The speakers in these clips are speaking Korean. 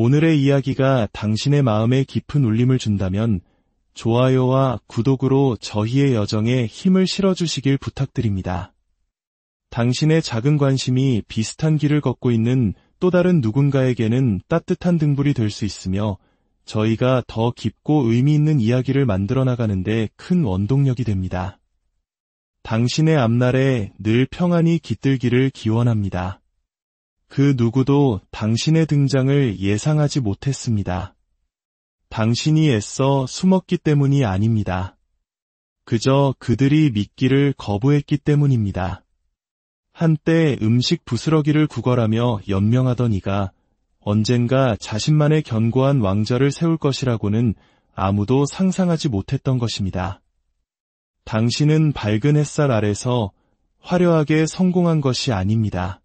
오늘의 이야기가 당신의 마음에 깊은 울림을 준다면 좋아요와 구독으로 저희의 여정에 힘을 실어주시길 부탁드립니다. 당신의 작은 관심이 비슷한 길을 걷고 있는 또 다른 누군가에게는 따뜻한 등불이 될 수 있으며 저희가 더 깊고 의미 있는 이야기를 만들어 나가는데 큰 원동력이 됩니다. 당신의 앞날에 늘 평안이 깃들기를 기원합니다. 그 누구도 당신의 등장을 예상하지 못했습니다. 당신이 애써 숨었기 때문이 아닙니다. 그저 그들이 믿기를 거부했기 때문입니다. 한때 음식 부스러기를 구걸하며 연명하던 이가 언젠가 자신만의 견고한 왕좌를 세울 것이라고는 아무도 상상하지 못했던 것입니다. 당신은 밝은 햇살 아래서 화려하게 성공한 것이 아닙니다.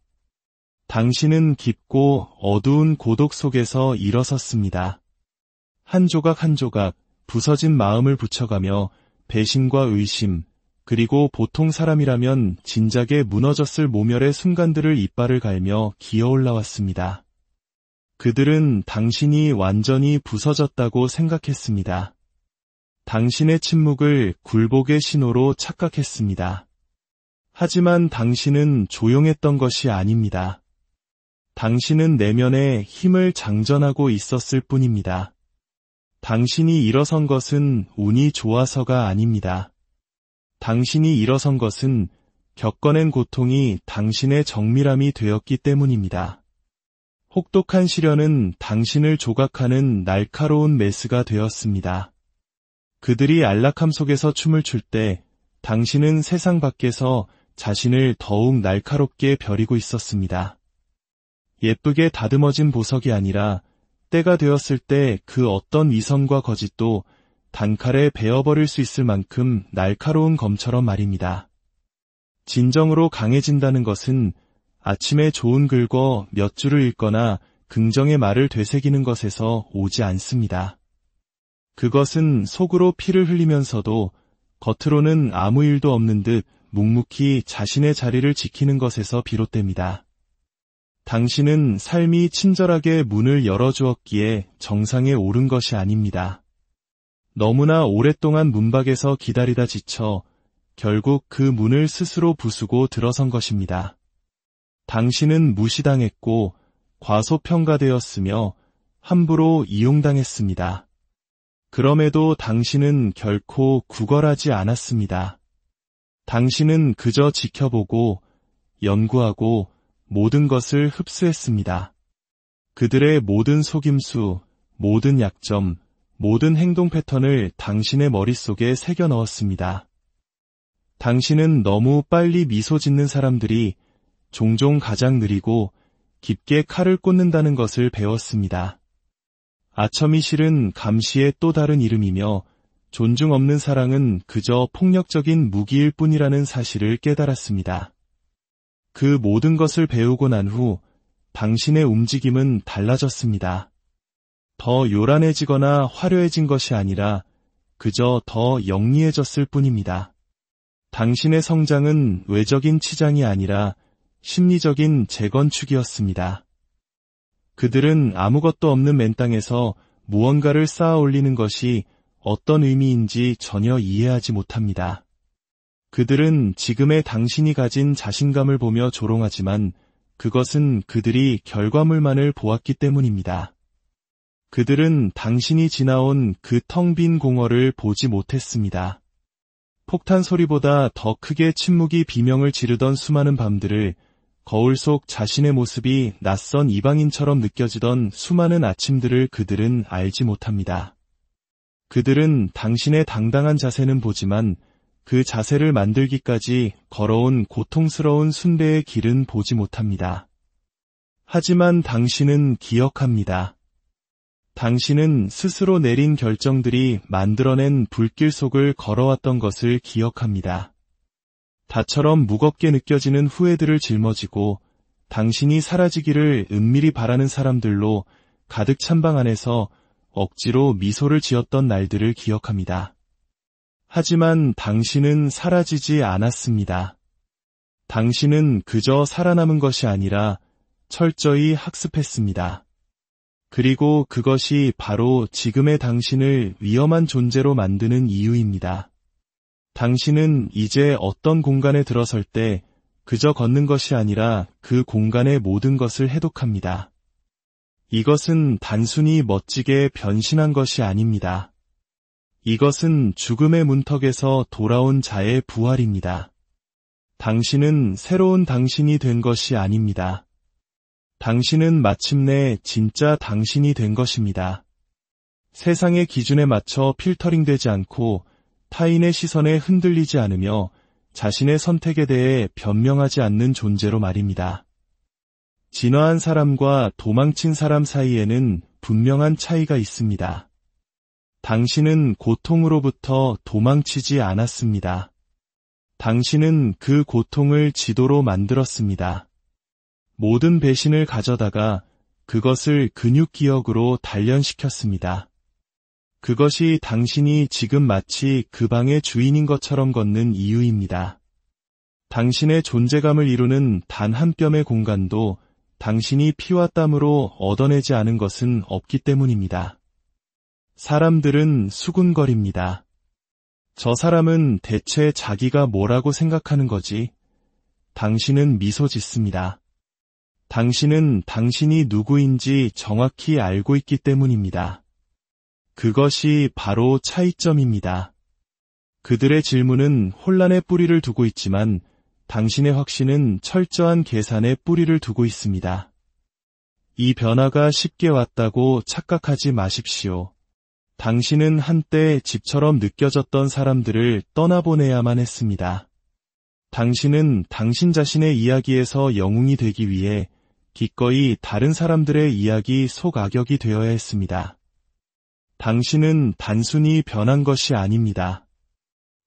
당신은 깊고 어두운 고독 속에서 일어섰습니다. 한 조각 한 조각 부서진 마음을 붙여가며 배신과 의심, 그리고 보통 사람이라면 진작에 무너졌을 모멸의 순간들을 이빨을 갈며 기어 올라왔습니다. 그들은 당신이 완전히 부서졌다고 생각했습니다. 당신의 침묵을 굴복의 신호로 착각했습니다. 하지만 당신은 조용했던 것이 아닙니다. 당신은 내면에 힘을 장전하고 있었을 뿐입니다. 당신이 일어선 것은 운이 좋아서가 아닙니다. 당신이 일어선 것은 겪어낸 고통이 당신의 정밀함이 되었기 때문입니다. 혹독한 시련은 당신을 조각하는 날카로운 메스가 되었습니다. 그들이 안락함 속에서 춤을 출 때 당신은 세상 밖에서 자신을 더욱 날카롭게 벼리고 있었습니다. 예쁘게 다듬어진 보석이 아니라 때가 되었을 때 그 어떤 위선과 거짓도 단칼에 베어버릴 수 있을 만큼 날카로운 검처럼 말입니다. 진정으로 강해진다는 것은 아침에 좋은 글거 몇 줄을 읽거나 긍정의 말을 되새기는 것에서 오지 않습니다. 그것은 속으로 피를 흘리면서도 겉으로는 아무 일도 없는 듯 묵묵히 자신의 자리를 지키는 것에서 비롯됩니다. 당신은 삶이 친절하게 문을 열어주었기에 정상에 오른 것이 아닙니다. 너무나 오랫동안 문밖에서 기다리다 지쳐 결국 그 문을 스스로 부수고 들어선 것입니다. 당신은 무시당했고 과소평가되었으며 함부로 이용당했습니다. 그럼에도 당신은 결코 구걸하지 않았습니다. 당신은 그저 지켜보고 연구하고 모든 것을 흡수했습니다. 그들의 모든 속임수, 모든 약점, 모든 행동 패턴을 당신의 머릿속에 새겨 넣었습니다. 당신은 너무 빨리 미소 짓는 사람들이 종종 가장 느리고 깊게 칼을 꽂는다는 것을 배웠습니다. 아첨이 실은 감시의 또 다른 이름이며 존중 없는 사랑은 그저 폭력적인 무기일 뿐이라는 사실을 깨달았습니다. 그 모든 것을 배우고 난 후 당신의 움직임은 달라졌습니다. 더 요란해지거나 화려해진 것이 아니라 그저 더 영리해졌을 뿐입니다. 당신의 성장은 외적인 치장이 아니라 심리적인 재건축이었습니다. 그들은 아무것도 없는 맨 땅에서 무언가를 쌓아 올리는 것이 어떤 의미인지 전혀 이해하지 못합니다. 그들은 지금의 당신이 가진 자신감을 보며 조롱하지만 그것은 그들이 결과물만을 보았기 때문입니다. 그들은 당신이 지나온 그 텅 빈 공허를 보지 못했습니다. 폭탄 소리보다 더 크게 침묵이 비명을 지르던 수많은 밤들을, 거울 속 자신의 모습이 낯선 이방인처럼 느껴지던 수많은 아침들을 그들은 알지 못합니다. 그들은 당신의 당당한 자세는 보지만 그 자세를 만들기까지 걸어온 고통스러운 순례의 길은 보지 못합니다. 하지만 당신은 기억합니다. 당신은 스스로 내린 결정들이 만들어낸 불길 속을 걸어왔던 것을 기억합니다. 다처럼 무겁게 느껴지는 후회들을 짊어지고 당신이 사라지기를 은밀히 바라는 사람들로 가득 찬 방 안에서 억지로 미소를 지었던 날들을 기억합니다. 하지만 당신은 사라지지 않았습니다. 당신은 그저 살아남은 것이 아니라 철저히 학습했습니다. 그리고 그것이 바로 지금의 당신을 위험한 존재로 만드는 이유입니다. 당신은 이제 어떤 공간에 들어설 때 그저 걷는 것이 아니라 그 공간의 모든 것을 해독합니다. 이것은 단순히 멋지게 변신한 것이 아닙니다. 이것은 죽음의 문턱에서 돌아온 자의 부활입니다. 당신은 새로운 당신이 된 것이 아닙니다. 당신은 마침내 진짜 당신이 된 것입니다. 세상의 기준에 맞춰 필터링되지 않고 타인의 시선에 흔들리지 않으며 자신의 선택에 대해 변명하지 않는 존재로 말입니다. 진화한 사람과 도망친 사람 사이에는 분명한 차이가 있습니다. 당신은 고통으로부터 도망치지 않았습니다. 당신은 그 고통을 지도로 만들었습니다. 모든 배신을 가져다가 그것을 근육기억으로 단련시켰습니다. 그것이 당신이 지금 마치 그 방의 주인인 것처럼 걷는 이유입니다. 당신의 존재감을 이루는 단 한 뼘의 공간도 당신이 피와 땀으로 얻어내지 않은 것은 없기 때문입니다. 사람들은 수군거립니다. 저 사람은 대체 자기가 뭐라고 생각하는 거지? 당신은 미소 짓습니다. 당신은 당신이 누구인지 정확히 알고 있기 때문입니다. 그것이 바로 차이점입니다. 그들의 질문은 혼란의 뿌리를 두고 있지만 당신의 확신은 철저한 계산의 뿌리를 두고 있습니다. 이 변화가 쉽게 왔다고 착각하지 마십시오. 당신은 한때 집처럼 느껴졌던 사람들을 떠나보내야만 했습니다. 당신은 당신 자신의 이야기에서 영웅이 되기 위해 기꺼이 다른 사람들의 이야기 속악역이 되어야 했습니다. 당신은 단순히 변한 것이 아닙니다.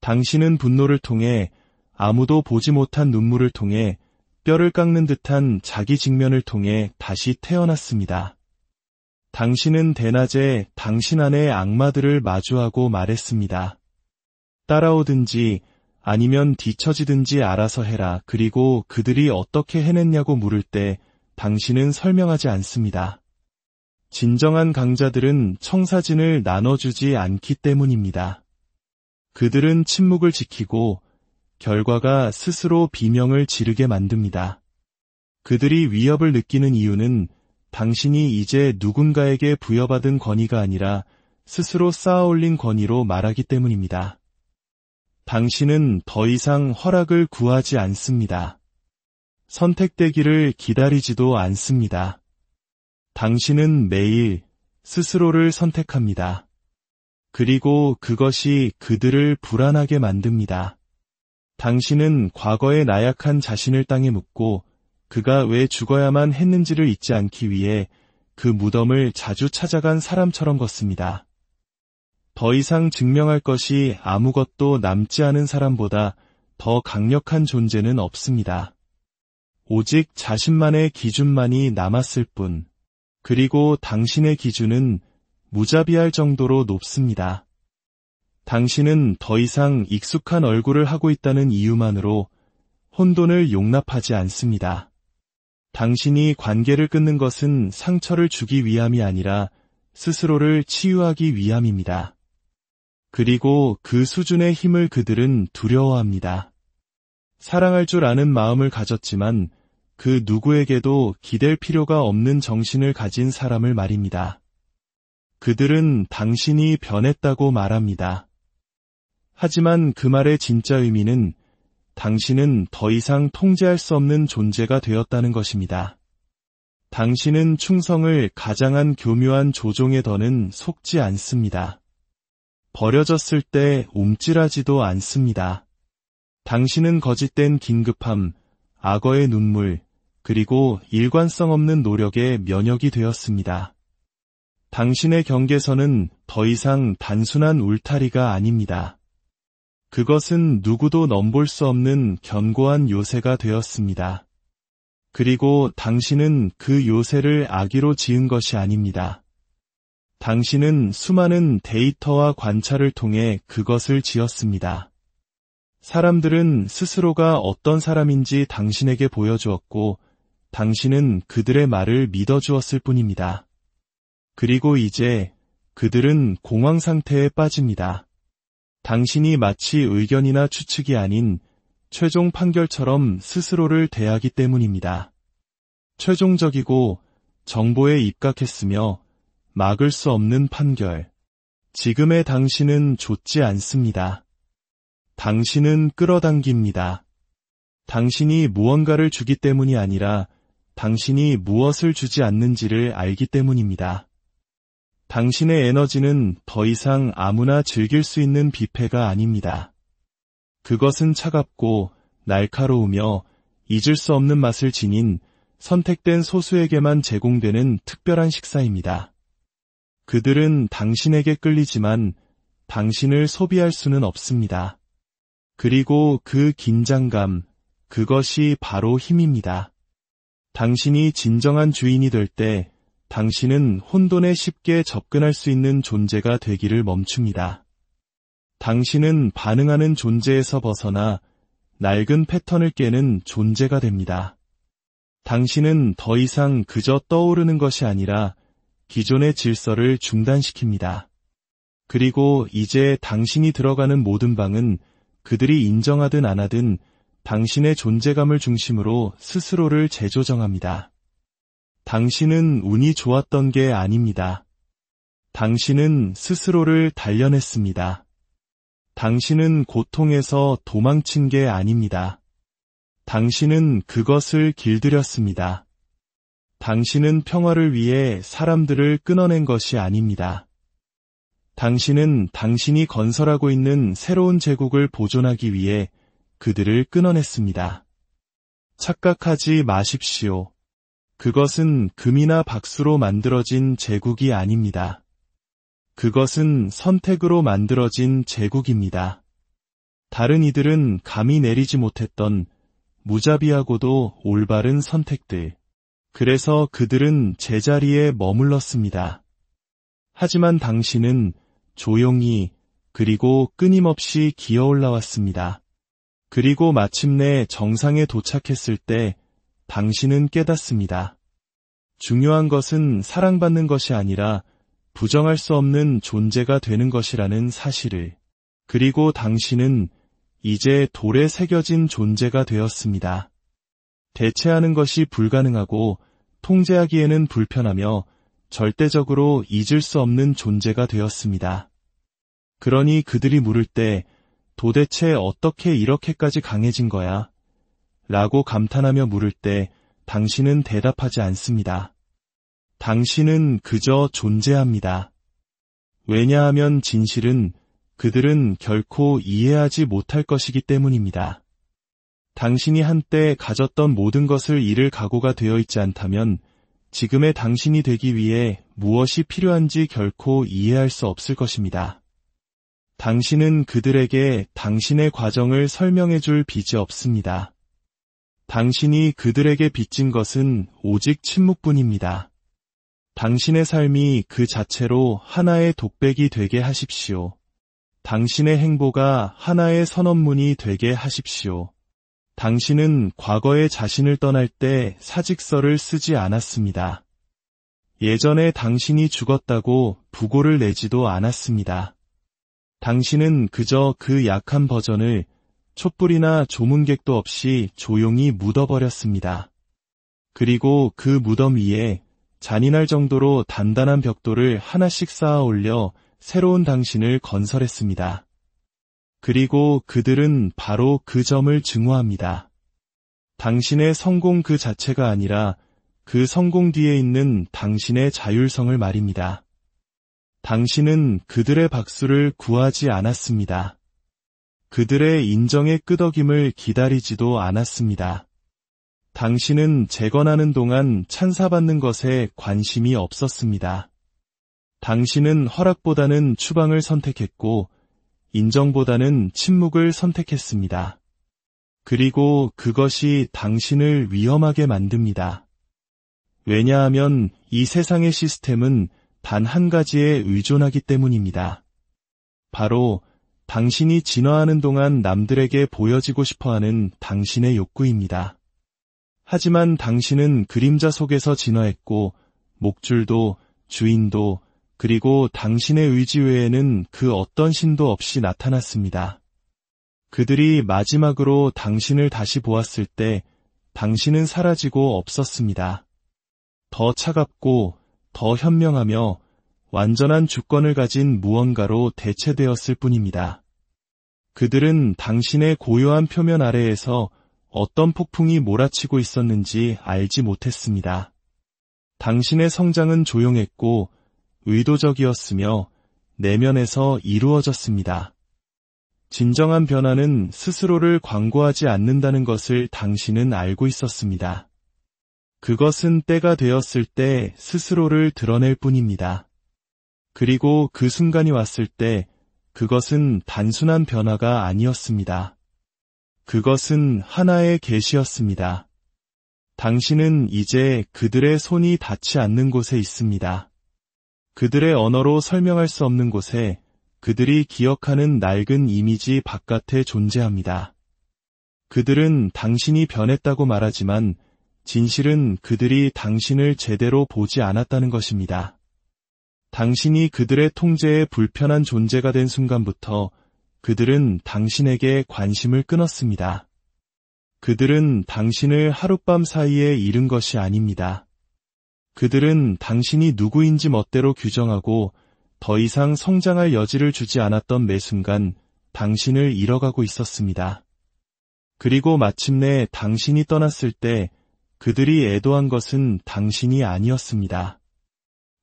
당신은 분노를 통해 아무도 보지 못한 눈물을 통해 뼈를 깎는 듯한 자기 직면을 통해 다시 태어났습니다. 당신은 대낮에 당신 안의 악마들을 마주하고 말했습니다. 따라오든지 아니면 뒤처지든지 알아서 해라. 그리고 그들이 어떻게 해냈냐고 물을 때 당신은 설명하지 않습니다. 진정한 강자들은 청사진을 나눠주지 않기 때문입니다. 그들은 침묵을 지키고 결과가 스스로 비명을 지르게 만듭니다. 그들이 위협을 느끼는 이유는 당신이 이제 누군가에게 부여받은 권위가 아니라 스스로 쌓아올린 권위로 말하기 때문입니다. 당신은 더 이상 허락을 구하지 않습니다. 선택되기를 기다리지도 않습니다. 당신은 매일 스스로를 선택합니다. 그리고 그것이 그들을 불안하게 만듭니다. 당신은 과거의 나약한 자신을 땅에 묻고 그가 왜 죽어야만 했는지를 잊지 않기 위해 그 무덤을 자주 찾아간 사람처럼 걷습니다. 더 이상 증명할 것이 아무것도 남지 않은 사람보다 더 강력한 존재는 없습니다. 오직 자신만의 기준만이 남았을 뿐. 그리고 당신의 기준은 무자비할 정도로 높습니다. 당신은 더 이상 익숙한 얼굴을 하고 있다는 이유만으로 혼돈을 용납하지 않습니다. 당신이 관계를 끊는 것은 상처를 주기 위함이 아니라 스스로를 치유하기 위함입니다. 그리고 그 수준의 힘을 그들은 두려워합니다. 사랑할 줄 아는 마음을 가졌지만 그 누구에게도 기댈 필요가 없는 정신을 가진 사람을 말입니다. 그들은 당신이 변했다고 말합니다. 하지만 그 말의 진짜 의미는 당신은 더 이상 통제할 수 없는 존재가 되었다는 것입니다. 당신은 충성을 가장한 교묘한 조종의 덫은 속지 않습니다. 버려졌을 때 움찔하지도 않습니다. 당신은 거짓된 긴급함, 악어의 눈물, 그리고 일관성 없는 노력의 면역이 되었습니다. 당신의 경계선은 더 이상 단순한 울타리가 아닙니다. 그것은 누구도 넘볼 수 없는 견고한 요새가 되었습니다. 그리고 당신은 그 요새를 악의로 지은 것이 아닙니다. 당신은 수많은 데이터와 관찰을 통해 그것을 지었습니다. 사람들은 스스로가 어떤 사람인지 당신에게 보여주었고, 당신은 그들의 말을 믿어주었을 뿐입니다. 그리고 이제 그들은 공황 상태에 빠집니다. 당신이 마치 의견이나 추측이 아닌 최종 판결처럼 스스로를 대하기 때문입니다. 최종적이고 정보에 입각했으며 막을 수 없는 판결. 지금의 당신은 좇지 않습니다. 당신은 끌어당깁니다. 당신이 무언가를 주기 때문이 아니라 당신이 무엇을 주지 않는지를 알기 때문입니다. 당신의 에너지는 더 이상 아무나 즐길 수 있는 뷔페가 아닙니다. 그것은 차갑고 날카로우며 잊을 수 없는 맛을 지닌 선택된 소수에게만 제공되는 특별한 식사입니다. 그들은 당신에게 끌리지만 당신을 소비할 수는 없습니다. 그리고 그 긴장감, 그것이 바로 힘입니다. 당신이 진정한 주인이 될 때 당신은 혼돈에 쉽게 접근할 수 있는 존재가 되기를 멈춥니다. 당신은 반응하는 존재에서 벗어나 낡은 패턴을 깨는 존재가 됩니다. 당신은 더 이상 그저 떠오르는 것이 아니라 기존의 질서를 중단시킵니다. 그리고 이제 당신이 들어가는 모든 방은 그들이 인정하든 안 하든 당신의 존재감을 중심으로 스스로를 재조정합니다. 당신은 운이 좋았던 게 아닙니다. 당신은 스스로를 단련했습니다. 당신은 고통에서 도망친 게 아닙니다. 당신은 그것을 길들였습니다. 당신은 평화를 위해 사람들을 끊어낸 것이 아닙니다. 당신은 당신이 건설하고 있는 새로운 제국을 보존하기 위해 그들을 끊어냈습니다. 착각하지 마십시오. 그것은 금이나 박수로 만들어진 제국이 아닙니다. 그것은 선택으로 만들어진 제국입니다. 다른 이들은 감히 내리지 못했던 무자비하고도 올바른 선택들. 그래서 그들은 제자리에 머물렀습니다. 하지만 당신은 조용히 그리고 끊임없이 기어올라왔습니다. 그리고 마침내 정상에 도착했을 때 당신은 깨닫습니다. 중요한 것은 사랑받는 것이 아니라 부정할 수 없는 존재가 되는 것이라는 사실을. 그리고 당신은 이제 돌에 새겨진 존재가 되었습니다. 대체하는 것이 불가능하고 통제하기에는 불편하며 절대적으로 잊을 수 없는 존재가 되었습니다. 그러니 그들이 물을 때 도대체 어떻게 이렇게까지 강해진 거야? 라고 감탄하며 물을 때 당신은 대답하지 않습니다. 당신은 그저 존재합니다. 왜냐하면 진실은 그들은 결코 이해하지 못할 것이기 때문입니다. 당신이 한때 가졌던 모든 것을 잃을 각오가 되어 있지 않다면 지금의 당신이 되기 위해 무엇이 필요한지 결코 이해할 수 없을 것입니다. 당신은 그들에게 당신의 과정을 설명해 줄 빚이 없습니다. 당신이 그들에게 빚진 것은 오직 침묵뿐입니다. 당신의 삶이 그 자체로 하나의 독백이 되게 하십시오. 당신의 행보가 하나의 선언문이 되게 하십시오. 당신은 과거의 자신을 떠날 때 사직서를 쓰지 않았습니다. 예전에 당신이 죽었다고 부고를 내지도 않았습니다. 당신은 그저 그 약한 버전을 촛불이나 조문객도 없이 조용히 묻어버렸습니다. 그리고 그 무덤 위에 잔인할 정도로 단단한 벽돌을 하나씩 쌓아 올려 새로운 당신을 건설했습니다. 그리고 그들은 바로 그 점을 증오합니다. 당신의 성공 그 자체가 아니라 그 성공 뒤에 있는 당신의 자율성을 말입니다. 당신은 그들의 박수를 구하지 않았습니다. 그들의 인정의 끄덕임을 기다리지도 않았습니다. 당신은 재건하는 동안 찬사받는 것에 관심이 없었습니다. 당신은 허락보다는 추방을 선택했고 인정보다는 침묵을 선택했습니다. 그리고 그것이 당신을 위험하게 만듭니다. 왜냐하면 이 세상의 시스템은 단 한 가지에 의존하기 때문입니다. 바로 당신이 진화하는 동안 남들에게 보여지고 싶어하는 당신의 욕구입니다. 하지만 당신은 그림자 속에서 진화했고 목줄도 주인도, 그리고 당신의 의지 외에는 그 어떤 신도 없이 나타났습니다. 그들이 마지막으로 당신을 다시 보았을 때 당신은 사라지고 없었습니다. 더 차갑고 더 현명하며 완전한 주권을 가진 무언가로 대체되었을 뿐입니다. 그들은 당신의 고요한 표면 아래에서 어떤 폭풍이 몰아치고 있었는지 알지 못했습니다. 당신의 성장은 조용했고 의도적이었으며 내면에서 이루어졌습니다. 진정한 변화는 스스로를 광고하지 않는다는 것을 당신은 알고 있었습니다. 그것은 때가 되었을 때 스스로를 드러낼 뿐입니다. 그리고 그 순간이 왔을 때 그것은 단순한 변화가 아니었습니다. 그것은 하나의 계시였습니다. 당신은 이제 그들의 손이 닿지 않는 곳에 있습니다. 그들의 언어로 설명할 수 없는 곳에 그들이 기억하는 낡은 이미지 바깥에 존재합니다. 그들은 당신이 변했다고 말하지만 진실은 그들이 당신을 제대로 보지 않았다는 것입니다. 당신이 그들의 통제에 불편한 존재가 된 순간부터 그들은 당신에게 관심을 끊었습니다. 그들은 당신을 하룻밤 사이에 잃은 것이 아닙니다. 그들은 당신이 누구인지 멋대로 규정하고 더 이상 성장할 여지를 주지 않았던 매 순간 당신을 잃어가고 있었습니다. 그리고 마침내 당신이 떠났을 때 그들이 애도한 것은 당신이 아니었습니다.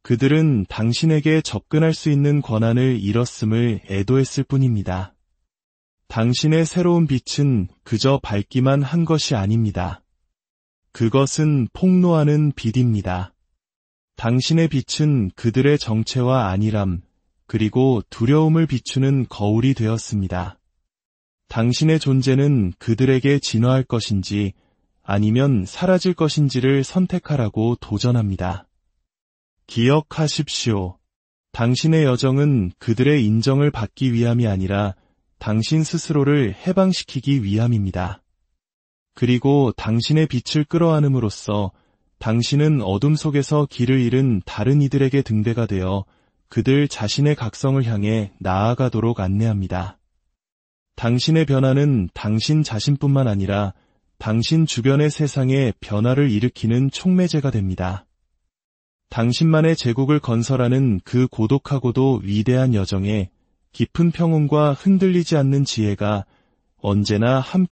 그들은 당신에게 접근할 수 있는 권한을 잃었음을 애도했을 뿐입니다. 당신의 새로운 빛은 그저 밝기만 한 것이 아닙니다. 그것은 폭로하는 빛입니다. 당신의 빛은 그들의 정체와 안일함, 그리고 두려움을 비추는 거울이 되었습니다. 당신의 존재는 그들에게 진화할 것인지 아니면 사라질 것인지를 선택하라고 도전합니다. 기억하십시오. 당신의 여정은 그들의 인정을 받기 위함이 아니라 당신 스스로를 해방시키기 위함입니다. 그리고 당신의 빛을 끌어안음으로써 당신은 어둠 속에서 길을 잃은 다른 이들에게 등대가 되어 그들 자신의 각성을 향해 나아가도록 안내합니다. 당신의 변화는 당신 자신뿐만 아니라 당신 주변의 세상에 변화를 일으키는 촉매제가 됩니다. 당신만의 제국을 건설하는 그 고독하고도 위대한 여정에 깊은 평온과 흔들리지 않는 지혜가 언제나 함께